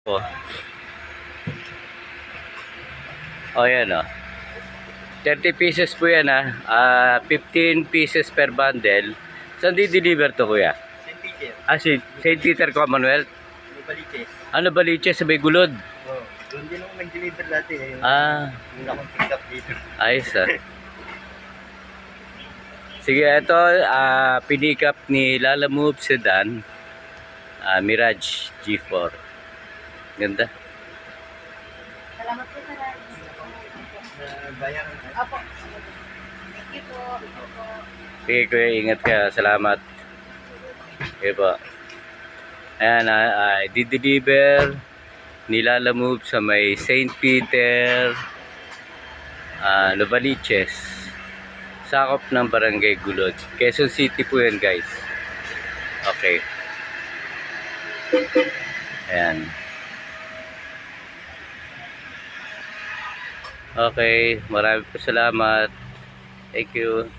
Oh, oh yan oh. 30 pieces po yan 15 pieces per bundle. Saan di-deliver to kuya? St. Peter. St. Peter Commonwealth. Baliches. Ano Baliches sa may gulod? Oh, doon din ako nag-deliver dati. Yung akong pick up dito. Ayos Sige, ito pick up ni Lala Move Sedan. Mirage G4. Ganda. Salamat po sa lahat. Bayaran. Apo. Thank you po. Sige kuya, ingat ka. Salamat. Okay po. Ayan, di-deliver ni Lala Move sa may St. Peter, Novaliches. Sakop ng Barangay Gulod. Quezon City po yan guys. Okay. Ayan. Okay, maraming po salamat. Thank you.